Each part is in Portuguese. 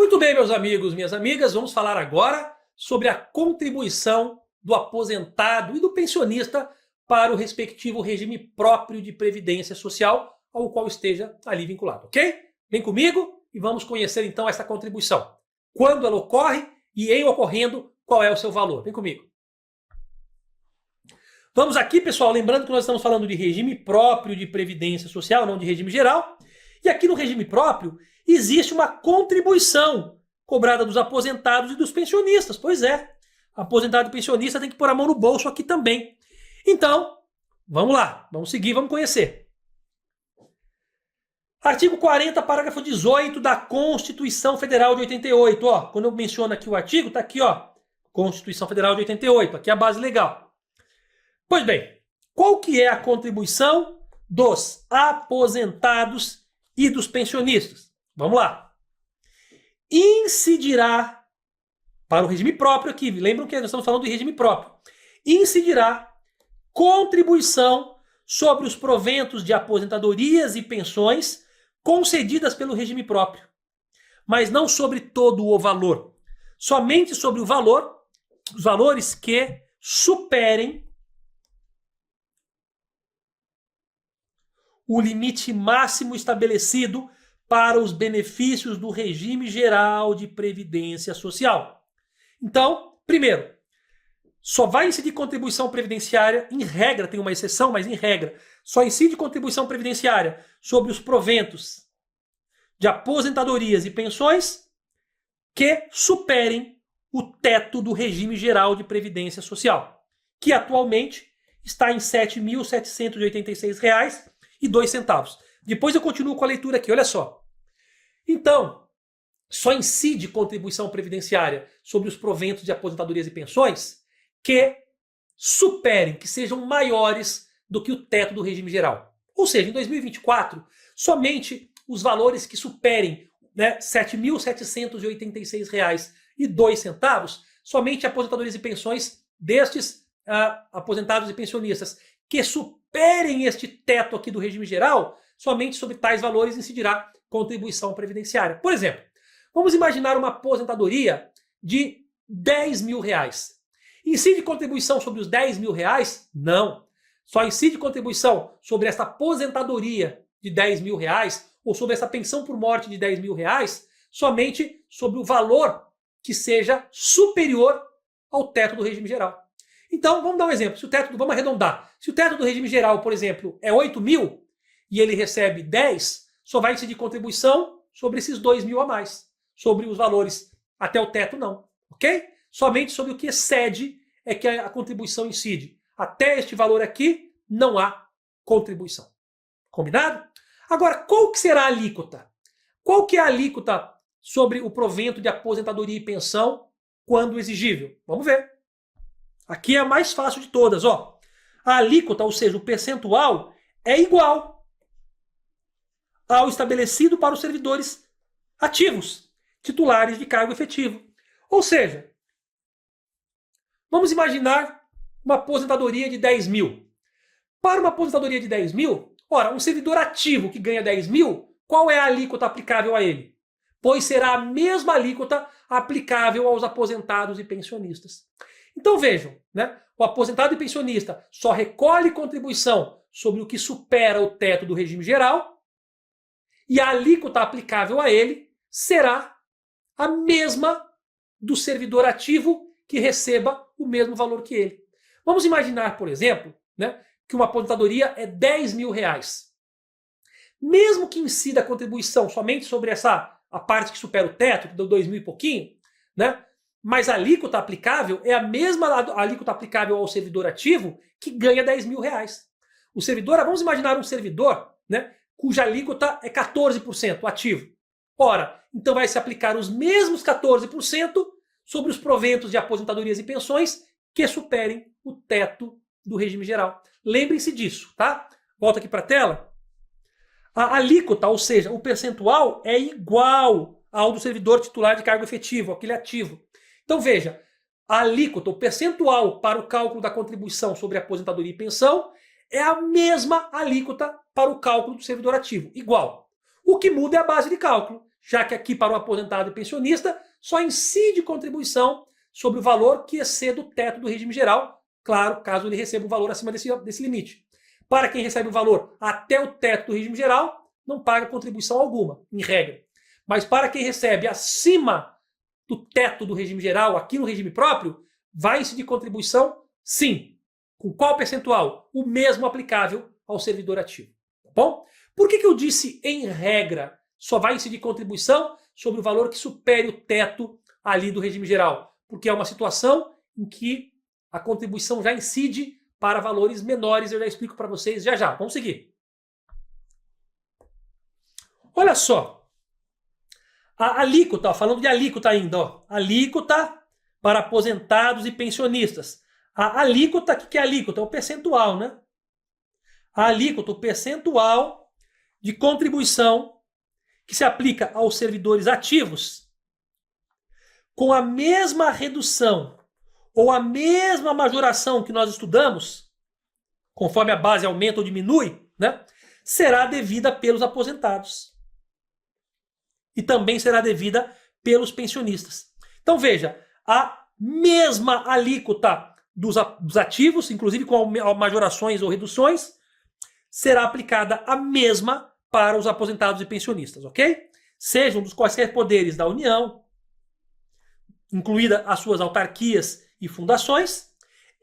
Muito bem, meus amigos, minhas amigas, vamos falar agora sobre a contribuição do aposentado e do pensionista para o respectivo regime próprio de previdência social ao qual esteja ali vinculado, ok? Vem comigo e vamos conhecer então essa contribuição. Quando ela ocorre e, em ocorrendo, qual é o seu valor? Vem comigo. Vamos aqui, pessoal, lembrando que nós estamos falando de regime próprio de previdência social, não de regime geral. E aqui no regime próprio existe uma contribuição cobrada dos aposentados e dos pensionistas. Pois é, aposentado e pensionista tem que pôr a mão no bolso aqui também. Então, vamos lá, vamos seguir, vamos conhecer. Artigo 40, parágrafo 18 da Constituição Federal de 88. Ó, quando eu menciono aqui o artigo, está aqui, ó, Constituição Federal de 88, aqui é a base legal. Pois bem, qual que é a contribuição dos aposentados e dos pensionistas? Vamos lá. Incidirá, para o regime próprio aqui, lembram que nós estamos falando de regime próprio, incidirá contribuição sobre os proventos de aposentadorias e pensões concedidas pelo regime próprio, mas não sobre todo o valor, somente sobre o valor, os valores que superem o limite máximo estabelecido para os benefícios do regime geral de previdência social. Então, primeiro, só vai incidir contribuição previdenciária, em regra, tem uma exceção, mas em regra, só incide contribuição previdenciária sobre os proventos de aposentadorias e pensões que superem o teto do regime geral de previdência social, que atualmente está em R$ 7.786,02. Depois eu continuo com a leitura aqui, olha só. Então, só incide contribuição previdenciária sobre os proventos de aposentadorias e pensões que superem, que sejam maiores do que o teto do regime geral. Ou seja, em 2024, somente os valores que superem, né, R$ 7.786,02, somente aposentadorias e pensões destes aposentados e pensionistas que superem este teto aqui do regime geral, somente sobre tais valores incidirá contribuição previdenciária. Por exemplo, vamos imaginar uma aposentadoria de R$ 10.000. Incide contribuição sobre os R$ 10.000? Não. Só incide contribuição sobre essa aposentadoria de R$ 10.000 ou sobre essa pensão por morte de R$ 10.000 somente sobre o valor que seja superior ao teto do regime geral. Então, vamos dar um exemplo. Se o teto, vamos arredondar. Se o teto do regime geral, por exemplo, é 8.000 e ele recebe 10, só vai incidir contribuição sobre esses 2.000 a mais. Sobre os valores até o teto, não. Ok? Somente sobre o que excede é que a contribuição incide. Até este valor aqui, não há contribuição. Combinado? Agora, qual que será a alíquota? Qual que é a alíquota sobre o provento de aposentadoria e pensão quando exigível? Vamos ver. Aqui é a mais fácil de todas, ó. A alíquota, ou seja, o percentual, é igual ao estabelecido para os servidores ativos, titulares de cargo efetivo. Ou seja, vamos imaginar uma aposentadoria de 10.000. Para uma aposentadoria de 10.000, ora, um servidor ativo que ganha 10.000, qual é a alíquota aplicável a ele? Pois será a mesma alíquota aplicável aos aposentados e pensionistas. Então vejam, né? O aposentado e pensionista só recolhe contribuição sobre o que supera o teto do regime geral e a alíquota aplicável a ele será a mesma do servidor ativo que receba o mesmo valor que ele. Vamos imaginar, por exemplo, né, que uma aposentadoria é R$ 10.000. Mesmo que incida a contribuição somente sobre a parte que supera o teto, que deu 2.000 e pouquinho, né? Mas a alíquota aplicável é a mesma alíquota aplicável ao servidor ativo que ganha R$ 10.000. O servidor, vamos imaginar um servidor, né, cuja alíquota é 14% ativo. Ora, então vai se aplicar os mesmos 14% sobre os proventos de aposentadorias e pensões que superem o teto do regime geral. Lembrem-se disso, tá? Volta aqui para a tela. A alíquota, ou seja, o percentual é igual ao do servidor titular de cargo efetivo, aquele ativo. Então veja, a alíquota, o percentual para o cálculo da contribuição sobre aposentadoria e pensão é a mesma alíquota para o cálculo do servidor ativo, igual. O que muda é a base de cálculo. já que aqui para o aposentado e pensionista só incide contribuição sobre o valor que exceda o teto do regime geral, claro, caso ele receba um valor acima desse limite. Para quem recebe o valor até o teto do regime geral, não paga contribuição alguma, em regra. Mas para quem recebe acima do teto do regime geral, aqui no regime próprio, vai incidir contribuição, sim. Com qual percentual? O mesmo aplicável ao servidor ativo. Tá bom? Por que eu disse em regra só vai incidir contribuição sobre o valor que supere o teto ali do regime geral? Porque é uma situação em que a contribuição já incide para valores menores. Eu já explico para vocês já já. Vamos seguir. Olha só. A alíquota, falando de alíquota ainda, ó, alíquota para aposentados e pensionistas. A alíquota, o que é alíquota? É o percentual, né? A alíquota, o percentual de contribuição que se aplica aos servidores ativos com a mesma redução ou a mesma majoração que nós estudamos, conforme a base aumenta ou diminui, né, será devida pelos aposentados. E também será devida pelos pensionistas. Então veja, a mesma alíquota dos ativos, inclusive com majorações ou reduções, será aplicada a mesma para os aposentados e pensionistas, ok? Sejam dos quaisquer poderes da União, incluída as suas autarquias e fundações,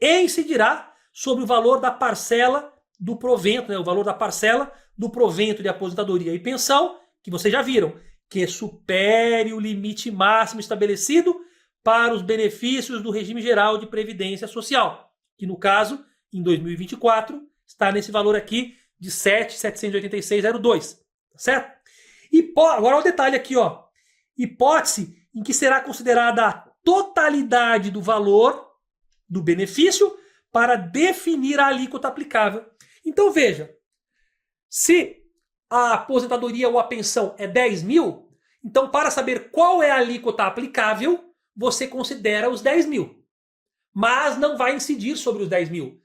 e incidirá sobre o valor da parcela do provento, né, o valor da parcela do provento de aposentadoria e pensão, que vocês já viram, que supere o limite máximo estabelecido para os benefícios do regime geral de previdência social, que no caso, em 2024, está nesse valor aqui de 7.786,02, tá certo? Agora o detalhe aqui, ó, hipótese em que será considerada a totalidade do valor do benefício para definir a alíquota aplicável. Então veja, se a aposentadoria ou a pensão é 10 mil, então para saber qual é a alíquota aplicável, você considera os 10 mil. Mas não vai incidir sobre os 10 mil.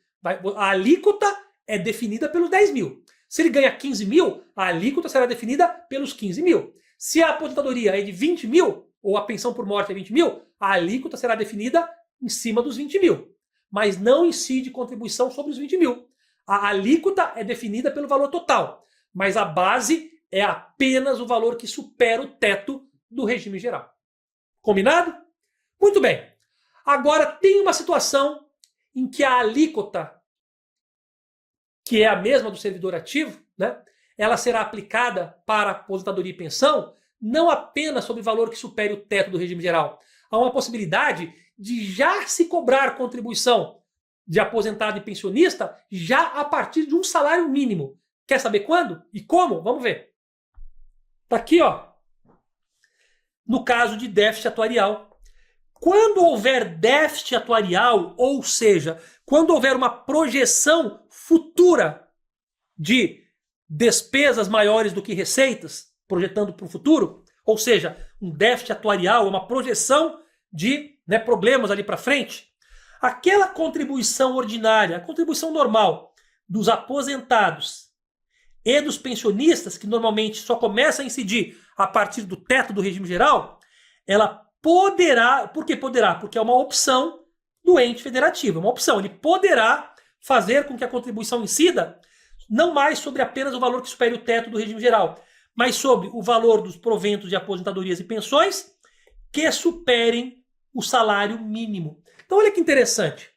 A alíquota é definida pelos 10 mil. Se ele ganha 15 mil, a alíquota será definida pelos 15 mil. Se a aposentadoria é de 20 mil, ou a pensão por morte é 20 mil, a alíquota será definida em cima dos 20 mil. Mas não incide contribuição sobre os 20 mil. A alíquota é definida pelo valor total, mas a base é apenas o valor que supera o teto do regime geral. Combinado? Muito bem. Agora tem uma situação em que a alíquota, que é a mesma do servidor ativo, né, ela será aplicada para aposentadoria e pensão não apenas sobre o valor que supere o teto do regime geral. Há uma possibilidade de já se cobrar contribuição de aposentado e pensionista já a partir de um salário mínimo. Quer saber quando e como? Vamos ver. Está aqui, ó. No caso de déficit atuarial. Quando houver déficit atuarial, ou seja, quando houver uma projeção futura de despesas maiores do que receitas, projetando para o futuro, ou seja, um déficit atuarial é uma projeção de problemas ali para frente, aquela contribuição ordinária, a contribuição normal dos aposentados e dos pensionistas, que normalmente só começa a incidir a partir do teto do regime geral, ela poderá, por que poderá? Porque é uma opção do ente federativo, é uma opção, ele poderá fazer com que a contribuição incida não mais sobre apenas o valor que supere o teto do regime geral, mas sobre o valor dos proventos de aposentadorias e pensões que superem o salário mínimo. Então olha que interessante.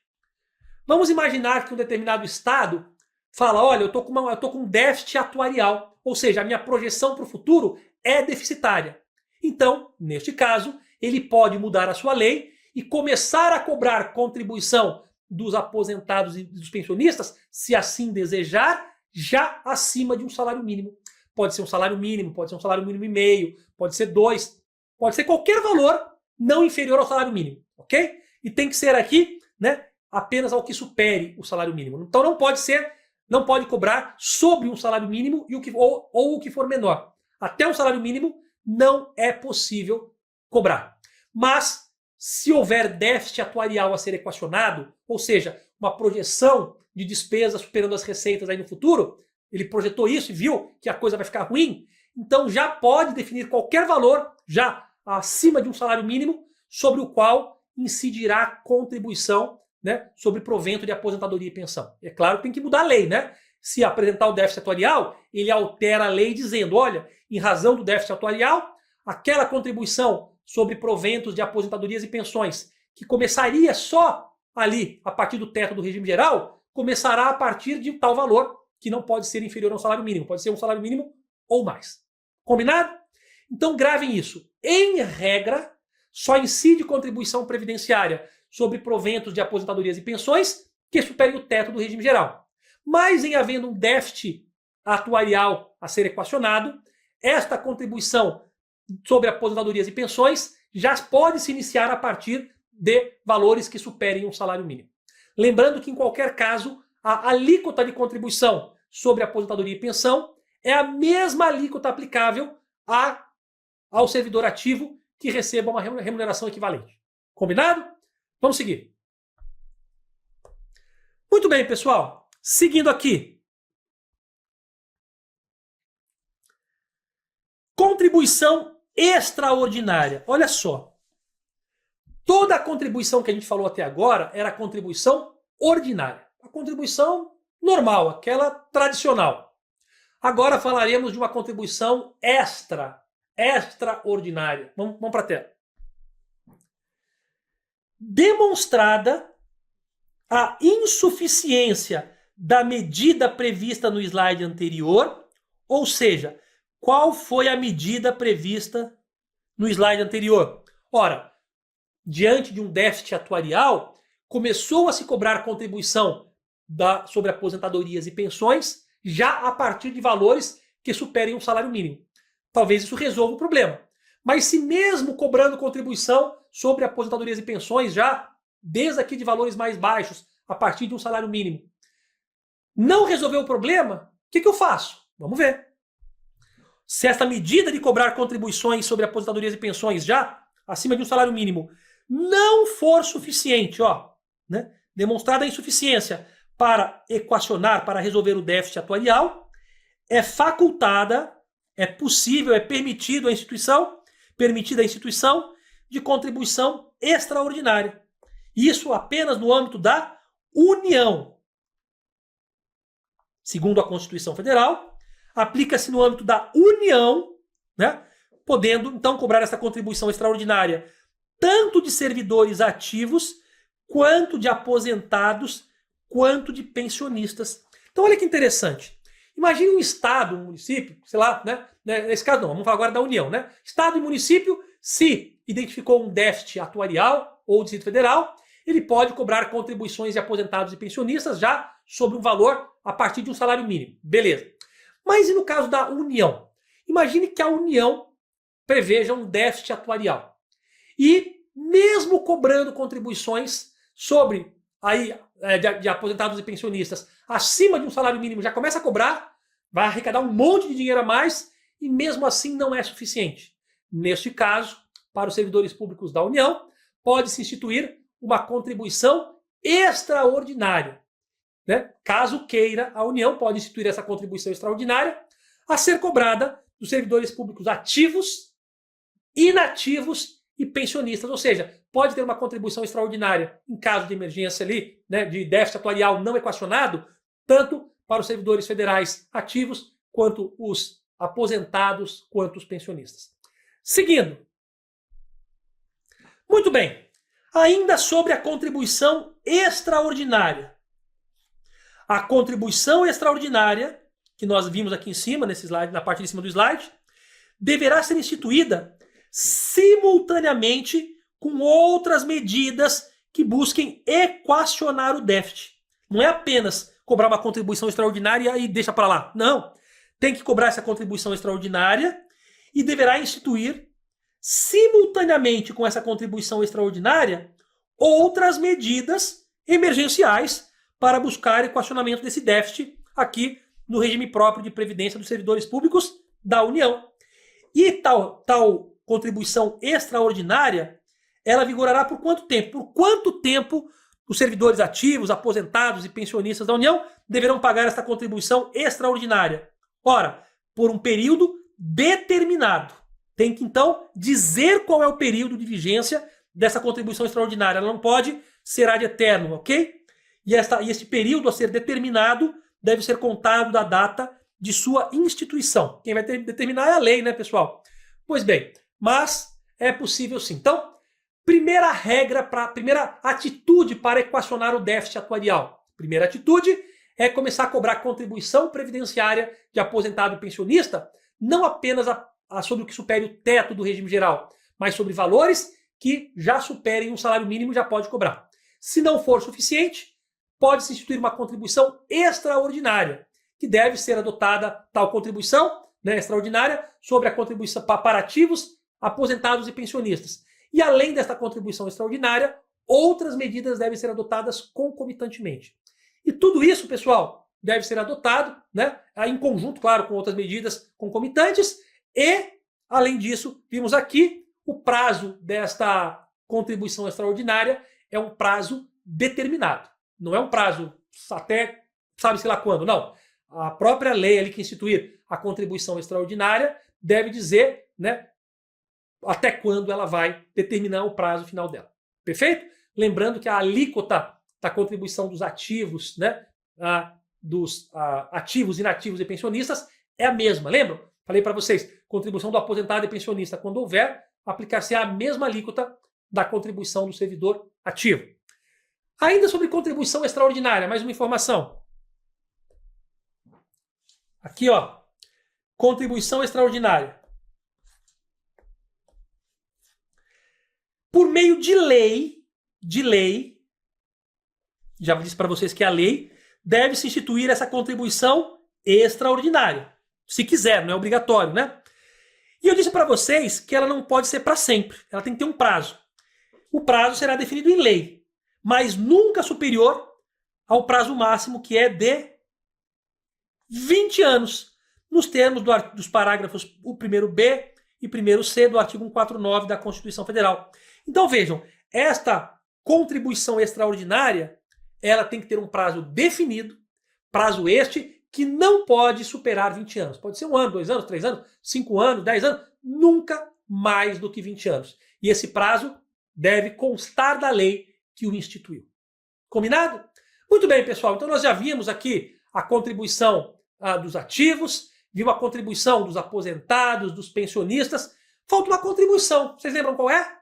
Vamos imaginar que um determinado estado fala, olha, eu tô com um déficit atuarial, ou seja, a minha projeção para o futuro é deficitária. Então, neste caso, ele pode mudar a sua lei e começar a cobrar contribuição dos aposentados e dos pensionistas, se assim desejar, já acima de um salário mínimo. Pode ser um salário mínimo, pode ser um salário mínimo e meio, pode ser 2, pode ser qualquer valor não inferior ao salário mínimo, ok? E tem que ser aqui, né, apenas ao que supere o salário mínimo. Então não pode cobrar sobre um salário mínimo ou o que for menor. Até um salário mínimo não é possível cobrar. Mas se houver déficit atuarial a ser equacionado, ou seja, uma projeção de despesas superando as receitas aí no futuro, ele projetou isso e viu que a coisa vai ficar ruim, então já pode definir qualquer valor, já acima de um salário mínimo, sobre o qual incidirá a contribuição, né, sobre provento de aposentadoria e pensão. É claro que tem que mudar a lei, né? Se apresentar o déficit atuarial, ele altera a lei dizendo, olha, em razão do déficit atuarial, aquela contribuição sobre proventos de aposentadorias e pensões, que começaria só ali, a partir do teto do regime geral, começará a partir de tal valor, que não pode ser inferior ao salário mínimo, pode ser um salário mínimo ou mais. Combinado? Então gravem isso. Em regra, só incide contribuição previdenciária sobre proventos de aposentadorias e pensões que superem o teto do regime geral. Mas em havendo um déficit atuarial a ser equacionado, esta contribuição sobre aposentadorias e pensões já pode se iniciar a partir de valores que superem um salário mínimo. Lembrando que, em qualquer caso, a alíquota de contribuição sobre aposentadoria e pensão é a mesma alíquota aplicável ao servidor ativo que receba uma remuneração equivalente. Combinado? Vamos seguir. Muito bem, pessoal. Seguindo aqui. Contribuição extraordinária. Olha só. Toda a contribuição que a gente falou até agora era a contribuição ordinária. A contribuição normal, aquela tradicional. Agora falaremos de uma contribuição extraordinária. Vamos para a tela. Demonstrada a insuficiência da medida prevista no slide anterior, ou seja, qual foi a medida prevista no slide anterior? Ora, diante de um déficit atuarial, começou a se cobrar contribuição sobre aposentadorias e pensões já a partir de valores que superem um salário mínimo. Talvez isso resolva o problema. Mas se mesmo cobrando contribuição sobre aposentadorias e pensões já desde aqui de valores mais baixos, a partir de um salário mínimo, não resolveu o problema, o que eu faço? Vamos ver. Se essa medida de cobrar contribuições sobre aposentadorias e pensões já acima de um salário mínimo não for suficiente, né, demonstrada a insuficiência para equacionar, para resolver o déficit atuarial, é facultada, é possível, é permitida a instituição de contribuição extraordinária. Isso apenas no âmbito da União. Segundo a Constituição Federal, aplica-se no âmbito da União, né, podendo então cobrar essa contribuição extraordinária tanto de servidores ativos, quanto de aposentados, quanto de pensionistas. Então olha que interessante. Imagine um estado, um município, sei lá, né? Nesse caso não, vamos falar agora da União, né? Estado e município, se identificou um déficit atuarial ou Distrito Federal, ele pode cobrar contribuições de aposentados e pensionistas já sobre um valor a partir de um salário mínimo. Beleza. Mas e no caso da União? Imagine que a União preveja um déficit atuarial. E mesmo cobrando contribuições sobre de aposentados e pensionistas acima de um salário mínimo, já começa a cobrar, vai arrecadar um monte de dinheiro a mais e mesmo assim não é suficiente. Neste caso, para os servidores públicos da União, pode-se instituir uma contribuição extraordinária. Né? Caso queira, a União pode instituir essa contribuição extraordinária a ser cobrada dos servidores públicos ativos, inativos e pensionistas, ou seja, pode ter uma contribuição extraordinária em caso de emergência ali, né, de déficit atuarial não equacionado, tanto para os servidores federais ativos, quanto os aposentados, quanto os pensionistas. Seguindo. Muito bem. Ainda sobre a contribuição extraordinária. A contribuição extraordinária, que nós vimos aqui em cima, nesse slide, na parte de cima do slide, deverá ser instituída simultaneamente com outras medidas que busquem equacionar o déficit. Não é apenas cobrar uma contribuição extraordinária e deixa para lá. Não. Tem que cobrar essa contribuição extraordinária e deverá instituir simultaneamente com essa contribuição extraordinária outras medidas emergenciais para buscar equacionamento desse déficit aqui no regime próprio de previdência dos servidores públicos da União. E tal contribuição extraordinária, ela vigorará por quanto tempo? Por quanto tempo os servidores ativos, aposentados e pensionistas da União deverão pagar essa contribuição extraordinária? Ora, por um período determinado. Tem que, então, dizer qual é o período de vigência dessa contribuição extraordinária. Ela não pode ser ad eterno, ok? E esse período a ser determinado deve ser contado da data de sua instituição. Quem vai determinar é a lei, né, pessoal? Pois bem, mas é possível sim. Então, primeira atitude para equacionar o déficit atuarial. Primeira atitude é começar a cobrar contribuição previdenciária de aposentado e pensionista, não apenas sobre o que supere o teto do regime geral, mas sobre valores que já superem um salário mínimo, já pode cobrar. Se não for suficiente, pode-se instituir uma contribuição extraordinária, que deve ser adotada tal contribuição, né, extraordinária, sobre a contribuição para ativos, aposentados e pensionistas. E além desta contribuição extraordinária, outras medidas devem ser adotadas concomitantemente. E tudo isso, pessoal, deve ser adotado, né, em conjunto, claro, com outras medidas concomitantes. E, além disso, vimos aqui o prazo desta contribuição extraordinária é um prazo determinado. Não é um prazo até sabe-se lá quando, não. A própria lei ali que instituir a contribuição extraordinária deve dizer, né, até quando ela vai determinar o prazo final dela. Perfeito? Lembrando que a alíquota da contribuição dos ativos, né, dos ativos, inativos e pensionistas é a mesma. Lembram? Falei para vocês, contribuição do aposentado e pensionista, quando houver, aplicar-se a mesma alíquota da contribuição do servidor ativo. Ainda sobre contribuição extraordinária, mais uma informação. Aqui, ó, contribuição extraordinária. Por meio de lei, já disse para vocês que a lei deve-se instituir essa contribuição extraordinária. Se quiser, não é obrigatório, né? E eu disse para vocês que ela não pode ser para sempre. Ela tem que ter um prazo. O prazo será definido em lei, mas nunca superior ao prazo máximo, que é de 20 anos, nos termos dos parágrafos o 1º-B e 1º-C do artigo 149 da Constituição Federal. Então vejam, esta contribuição extraordinária, ela tem que ter um prazo definido, prazo este que não pode superar 20 anos. Pode ser 1 ano, 2 anos, 3 anos, 5 anos, 10 anos, nunca mais do que 20 anos. E esse prazo deve constar da lei que o instituiu. Combinado? Muito bem, pessoal. Então nós já vimos aqui a contribuição dos ativos, vimos a contribuição dos aposentados, dos pensionistas. Falta uma contribuição. Vocês lembram qual é?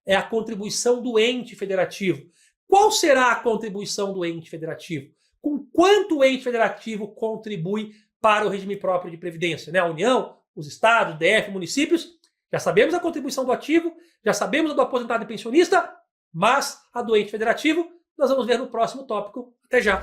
É a contribuição do ente federativo. Qual será a contribuição do ente federativo? Com quanto o ente federativo contribui para o regime próprio de previdência? Né? A União, os estados, DF, municípios. Já sabemos a contribuição do ativo, já sabemos a do aposentado e pensionista, mas a do ente federativo nós vamos ver no próximo tópico. Até já!